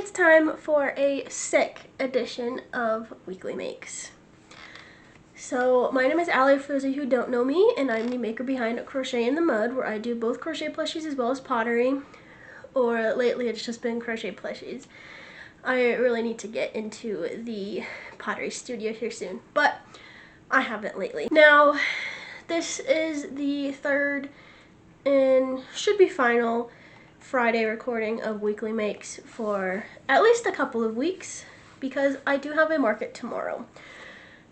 it's time for a sick edition of Weekly Makes. So my name is Allie, for those of you who don't know me, and I'm the maker behind Crochet in the Mud, where I do both crochet plushies as well as pottery, or lately it's just been crochet plushies. I really need to get into the pottery studio here soon, but I haven't lately. Now, this is the third and should be final Friday recording of Weekly Makes for at least a couple of weeks, because I do have a market tomorrow.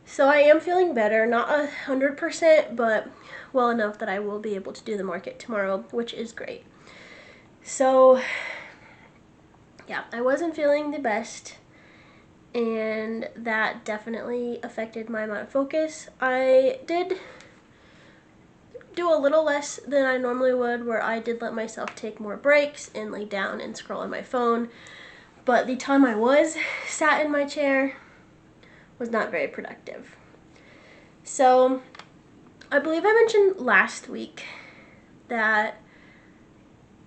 So I am feeling better, not 100%, but well enough that I will be able to do the market tomorrow, which is great. So yeah, I wasn't feeling the best, and that definitely affected my amount of focus. I did do a little less than I normally would, where I did let myself take more breaks and lay down and scroll on my phone, but the time I was sat in my chair was not very productive. So I believe I mentioned last week that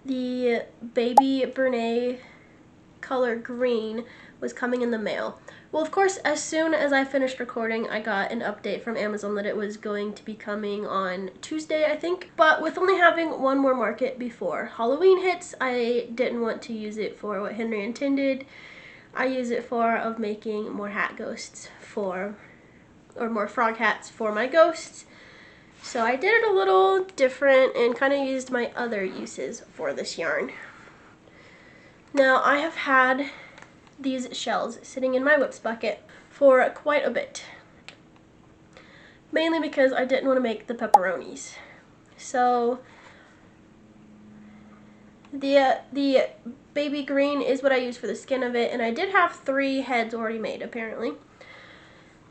the baby Brene color green was coming in the mail. Well, of course, as soon as I finished recording, I got an update from Amazon that it was going to be coming on Tuesday, I think. But with only having one more market before Halloween hits, I didn't want to use it for what Henry intended. I use it for of making more hat ghosts for, or more frog hats for my ghosts. So I did it a little different and kind of used my other uses for this yarn. Now, I have had these shells sitting in my whips bucket for quite a bit, mainly because I didn't want to make the pepperonis. So the baby green is what I use for the skin of it, and I did have 3 heads already made apparently.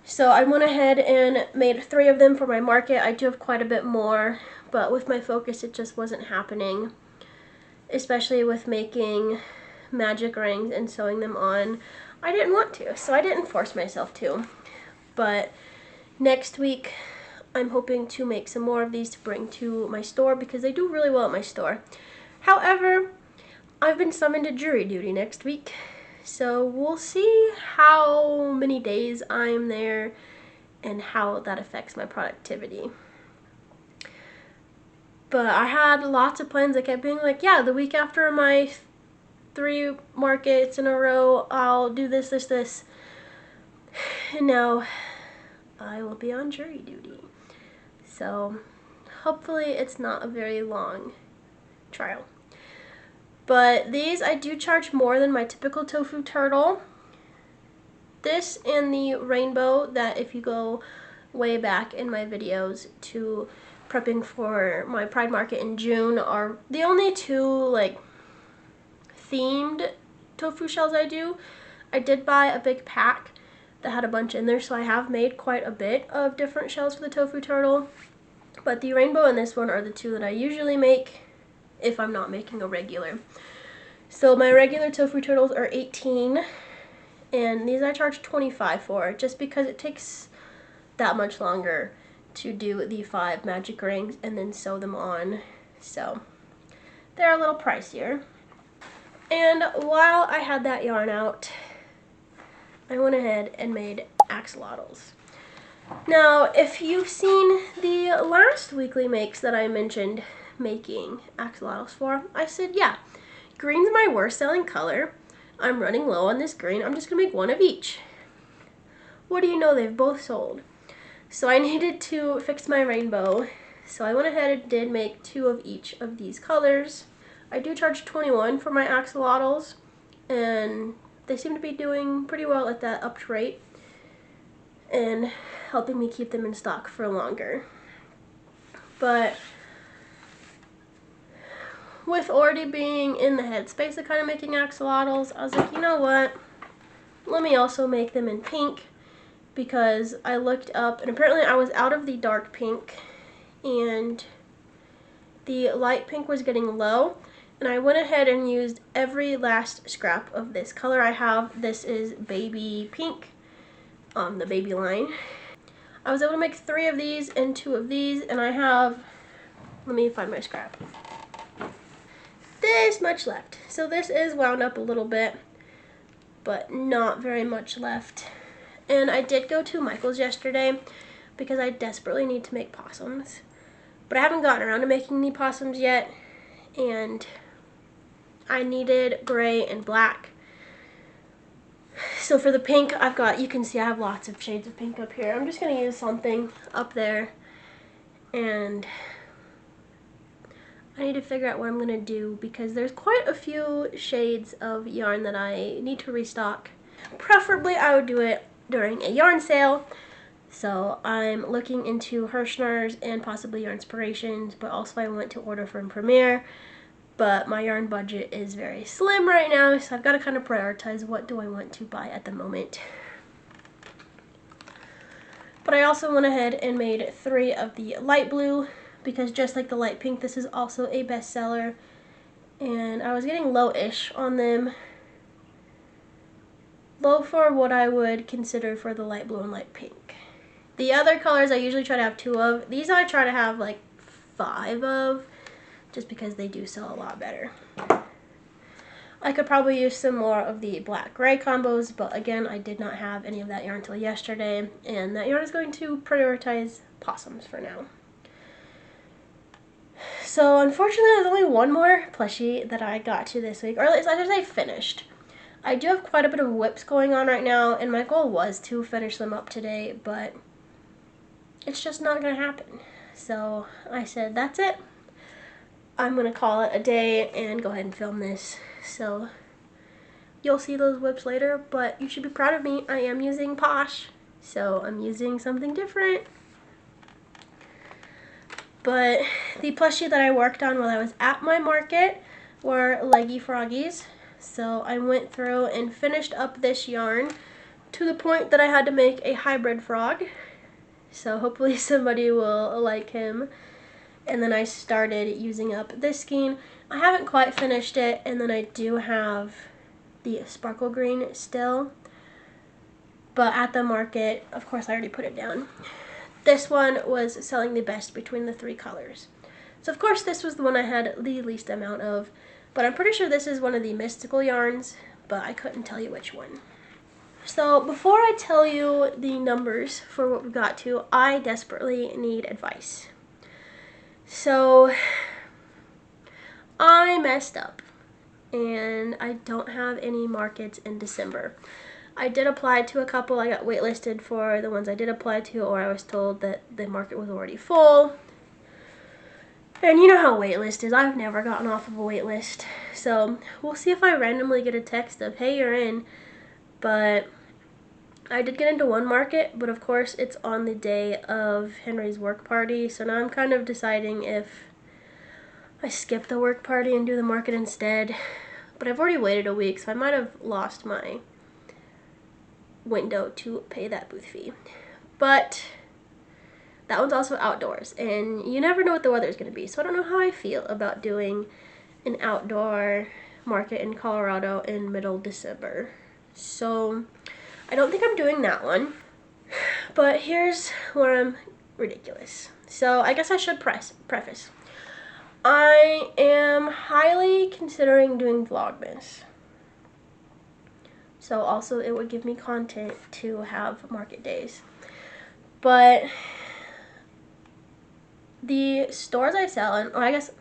So I went ahead and made 3 of them for my market. I do have quite a bit more, but with my focus it just wasn't happening, especially with making magic rings and sewing them on. I didn't want to, so I didn't force myself to. But next week I'm hoping to make some more of these to bring to my store, because they do really well at my store. However, I've been summoned to jury duty next week, so we'll see how many days I'm there and how that affects my productivity. But I had lots of plans. I kept being like, yeah, the week after my 3 markets in a row, I'll do this, this, this. And now I will be on jury duty. So hopefully it's not a very long trial. But these I do charge more than my typical tofu turtle. This and the rainbow, that if you go way back in my videos to prepping for my Pride Market in June, are the only 2 like themed tofu shells I do. I did buy a big pack that had a bunch in there, so I have made quite a bit of different shells for the tofu turtle. But the rainbow and this one are the 2 that I usually make if I'm not making a regular. So my regular tofu turtles are 18, and these I charge 25 for, just because it takes that much longer to do the 5 magic rings and then sew them on. So they're a little pricier. And while I had that yarn out, I went ahead and made axolotls. Now, if you've seen the last Weekly Makes that I mentioned making axolotls for, I said, yeah, green's my worst selling color. I'm running low on this green. I'm just gonna make 1 of each. What do you know, they've both sold. So I needed to fix my rainbow. So I went ahead and did make 2 of each of these colors. I do charge 21 for my axolotls, and they seem to be doing pretty well at that upped rate and helping me keep them in stock for longer. But with already being in the headspace of kind of making axolotls, I was like, you know what? Let me also make them in pink, because I looked up and apparently I was out of the dark pink and the light pink was getting low, and I went ahead and used every last scrap of this color I have. This is baby pink on the baby line. I was able to make 3 of these and 2 of these, and I have, let me find my scrap, this much left. So this is wound up a little bit, but not very much left. And I did go to Michael's yesterday because I desperately need to make possums. But I haven't gotten around to making the possums yet, and I needed gray and black. So for the pink, I've got, you can see I have lots of shades of pink up here. I'm just going to use something up there, and I need to figure out what I'm going to do because there's quite a few shades of yarn that I need to restock. Preferably, I would do it during a yarn sale. So I'm looking into Hirschner's and possibly Yarnspirations, but also I want to order from Premier. But my yarn budget is very slim right now, so I've got to kind of prioritize what do I want to buy at the moment. But I also went ahead and made 3 of the light blue because just like the light pink, this is also a bestseller. And I was getting low-ish on them. Low for what I would consider for the light blue and light pink. The other colors I usually try to have 2 of. These I try to have like 5 of, just because they do sell a lot better. I could probably use some more of the black gray combos, but again, I did not have any of that yarn until yesterday, and that yarn is going to prioritize possums for now. So unfortunately, there's only one more plushie that I got to this week, or at least I should say finished. I do have quite a bit of whips going on right now, and my goal was to finish them up today, but it's just not going to happen. So I said, that's it. I'm going to call it a day and go ahead and film this. So you'll see those whips later, but you should be proud of me. I am using Posh, so I'm using something different. But the plushie that I worked on while I was at my market were Leggy Froggies. So I went through and finished up this yarn to the point that I had to make a hybrid frog. So hopefully somebody will like him. And then I started using up this skein. I haven't quite finished it, and then I do have the sparkle green still. But at the market, of course I already put it down. This one was selling the best between the 3 colors. So of course this was the one I had the least amount of, but I'm pretty sure this is one of the mystical yarns, but I couldn't tell you which one. So before I tell you the numbers for what we got to, I desperately need advice. So I messed up and I don't have any markets in December. I did apply to a couple. I got waitlisted for the ones I did apply to, or I was told that the market was already full. And you know how waitlist is. I've never gotten off of a waitlist. So we'll see if I randomly get a text of, hey, you're in. But I did get into one market, but of course it's on the day of Henry's work party, so now I'm kind of deciding if I skip the work party and do the market instead. But I've already waited a week, so I might have lost my window to pay that booth fee. But that one's also outdoors, and you never know what the weather is going to be, so I don't know how I feel about doing an outdoor market in Colorado in middle December. So I don't think I'm doing that one, but here's where I'm ridiculous. So I guess I should preface. I am highly considering doing Vlogmas. So also it would give me content to have market days. But the stores I sell in, or I guess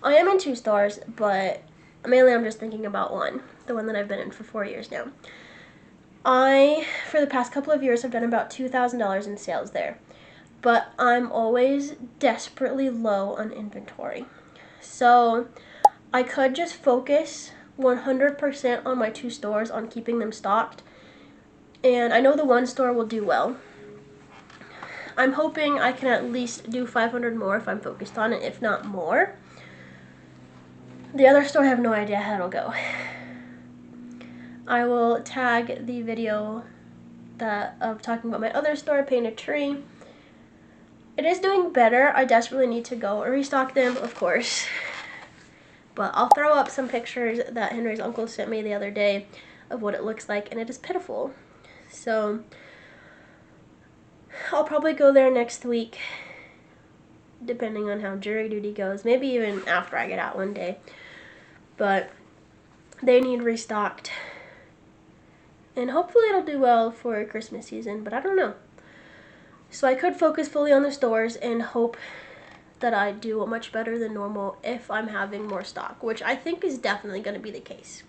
I am in 2 stores, but mainly I'm just thinking about one, the one that I've been in for 4 years now. For the past couple of years, have done about $2,000 in sales there, but I'm always desperately low on inventory. So I could just focus 100% on my 2 stores on keeping them stocked, and I know the one store will do well. I'm hoping I can at least do 500 more if I'm focused on it, if not more. The other store, I have no idea how it'll go. I will tag the video of talking about my other store, Paint a Tree. It is doing better. I desperately need to go and restock them, of course. But I'll throw up some pictures that Henry's uncle sent me the other day of what it looks like, and it is pitiful. So I'll probably go there next week, depending on how jury duty goes. Maybe even after I get out one day. But they need restocked. And hopefully it'll do well for Christmas season, but I don't know. So I could focus fully on the stores and hope that I do much better than normal if I'm having more stock, which I think is definitely going to be the case.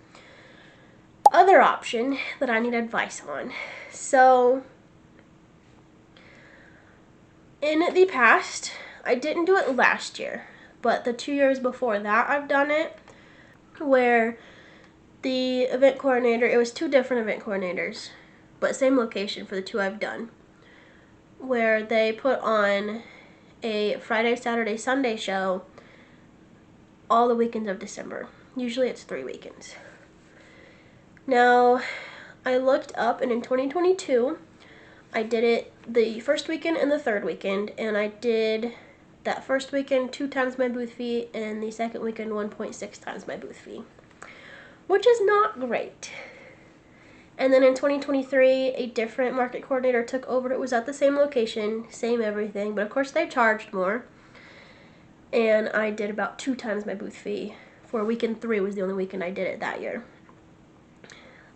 Other option that I need advice on. So in the past, I didn't do it last year, but the 2 years before that I've done it, where the event coordinator, it was 2 different event coordinators, but same location for the 2 I've done, where they put on a Friday, Saturday, Sunday show all the weekends of December. Usually it's 3 weekends. Now, I looked up, and in 2022, I did it the first weekend and the third weekend, and I did that first weekend 2 times my booth fee, and the second weekend 1.6 times my booth fee, which is not great. And then in 2023, a different market coordinator took over. It was at the same location, same everything, but of course they charged more. And I did about 2 times my booth fee. For weekend 3 was the only weekend I did it that year.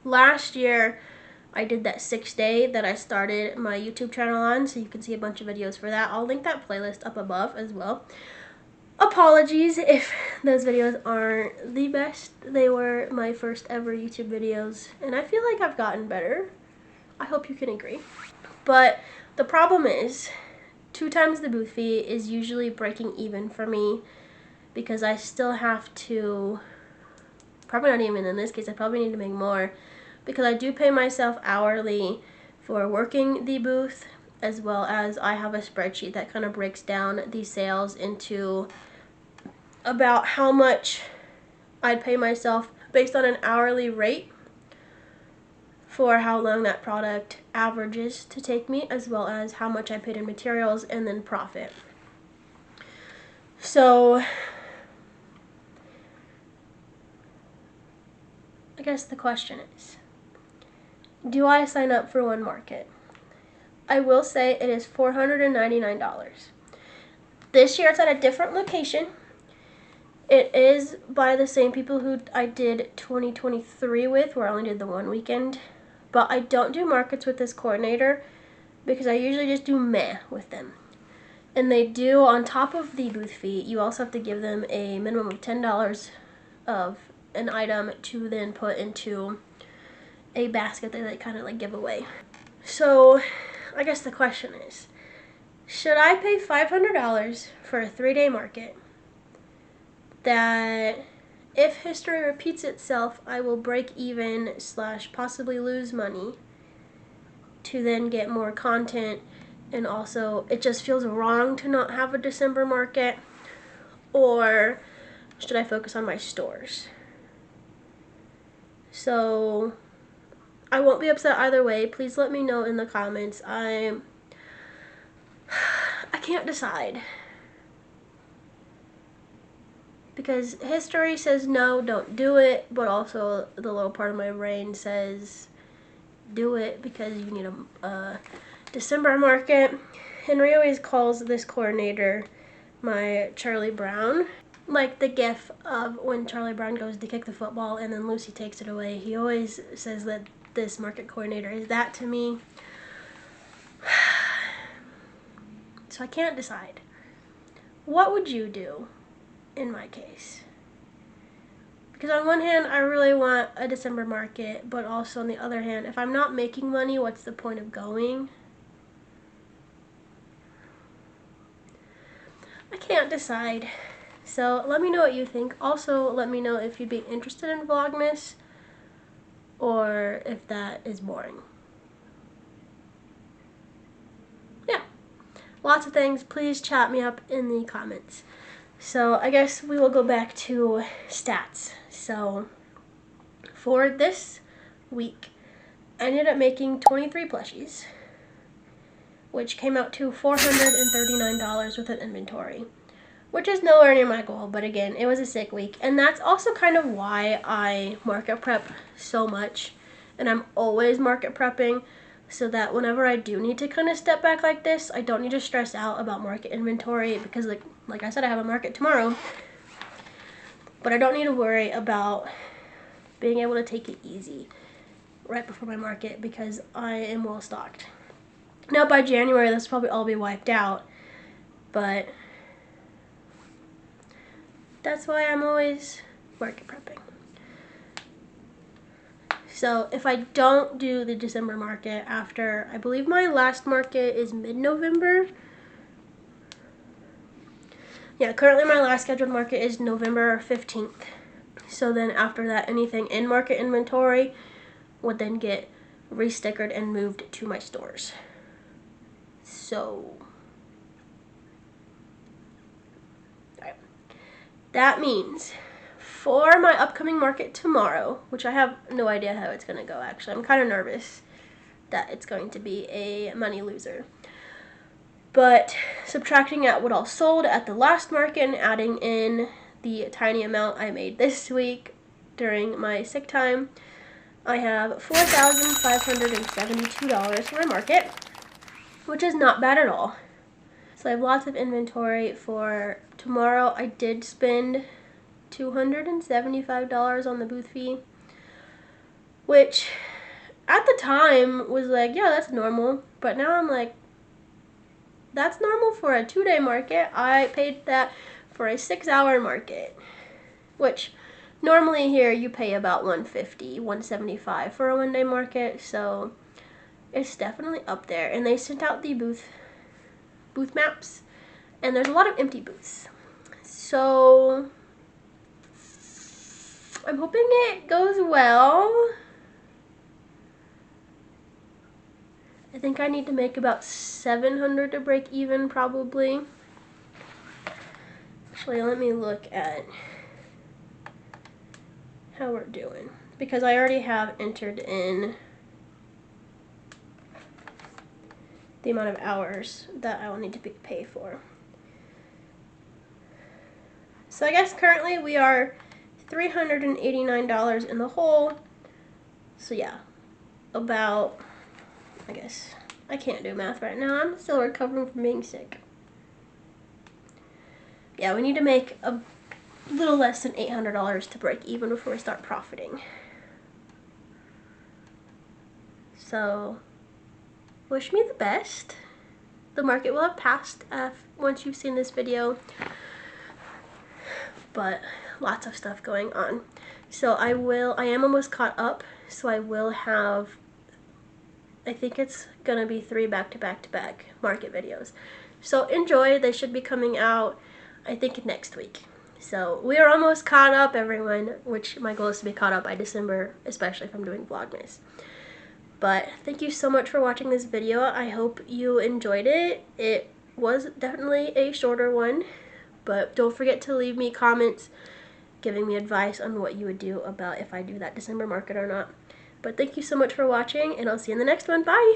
Last year, I did that 6th day that I started my YouTube channel on, so you can see a bunch of videos for that. I'll link that playlist up above as well. Apologies if those videos aren't the best. They were my first ever YouTube videos, and I feel like I've gotten better. I hope you can agree. But the problem is, 2 times the booth fee is usually breaking even for me, because I still have to, probably not even in this case, I probably need to make more, because I do pay myself hourly for working the booth, as well as I have a spreadsheet that kind of breaks down the sales into about how much I'd pay myself based on an hourly rate for how long that product averages to take me, as well as how much I paid in materials and then profit. So I guess the question is, do I sign up for one market? I will say it is $499. This year it's at a different location. It is by the same people who I did 2023 with, where I only did the 1 weekend. But I don't do markets with this coordinator because I usually just do meh with them. And they do, on top of the booth fee, you also have to give them a minimum of $10 of an item to then put into a basket that they kind of like give away. So I guess the question is, should I pay $500 for a 3-day market that, if history repeats itself, I will break even / possibly lose money, to then get more content, and also it just feels wrong to not have a December market? Or should I focus on my stores? So I won't be upset either way. Please let me know in the comments. I can't decide, because history says no, don't do it, but also the little part of my brain says do it because you need a December market. Henry always calls this coordinator my Charlie Brown, like the gif of when Charlie Brown goes to kick the football and then Lucy takes it away. He always says that this market coordinator is that to me. So I can't decide. What would you do in my case? Because on one hand, I really want a December market, but also on the other hand, if I'm not making money, what's the point of going? I can't decide. So let me know what you think. Also, let me know if you'd be interested in Vlogmas, or if that is boring. Yeah, lots of things. Please chat me up in the comments. So I guess we will go back to stats. So for this week, I ended up making 23 plushies, which came out to $439 with an inventory, which is nowhere near my goal, but again, it was a sick week. And that's also kind of why I market prep so much, and I'm always market prepping, so that whenever I do need to kind of step back like this, I don't need to stress out about market inventory, because like I said, I have a market tomorrow, but I don't need to worry about being able to take it easy right before my market because I am well stocked. Now by January, this will probably all be wiped out, but that's why I'm always market prepping. So if I don't do the December market after, I believe my last market is mid-November. Yeah, currently my last scheduled market is November 15th. So then after that, anything in market inventory would then get restickered and moved to my stores. So, right. That means for my upcoming market tomorrow, which I have no idea how it's going to go actually. I'm kind of nervous that it's going to be a money loser. But subtracting out what all sold at the last market and adding in the tiny amount I made this week during my sick time, I have $4,572 for my market, which is not bad at all. So I have lots of inventory for tomorrow. I did spend $275 on the booth fee, which at the time was like, yeah, that's normal. But now I'm like, that's normal for a 2-day market. I paid that for a 6-hour market, which normally here you pay about $150, $175 for a 1-day market. So it's definitely up there. And they sent out the booth maps, and there's a lot of empty booths. So I'm hoping it goes well. I think I need to make about $700 to break even probably. Actually, let me look at how we're doing, because I already have entered in the amount of hours that I will need to pay for. So I guess currently we are $389 in the hole. So yeah, about, I guess, I can't do math right now. I'm still recovering from being sick. Yeah, we need to make a little less than $800 to break even before we start profiting. So, wish me the best. The market will have passed once you've seen this video, but lots of stuff going on. So I am almost caught up, so I will have, I think it's gonna be 3 back-to-back market videos. So enjoy, they should be coming out, I think, next week. So we are almost caught up, everyone, which my goal is to be caught up by December, especially if I'm doing Vlogmas. But thank you so much for watching this video. I hope you enjoyed it. It was definitely a shorter one, but don't forget to leave me comments giving me advice on what you would do about if I do that December market or not. But thank you so much for watching, and I'll see you in the next one. Bye!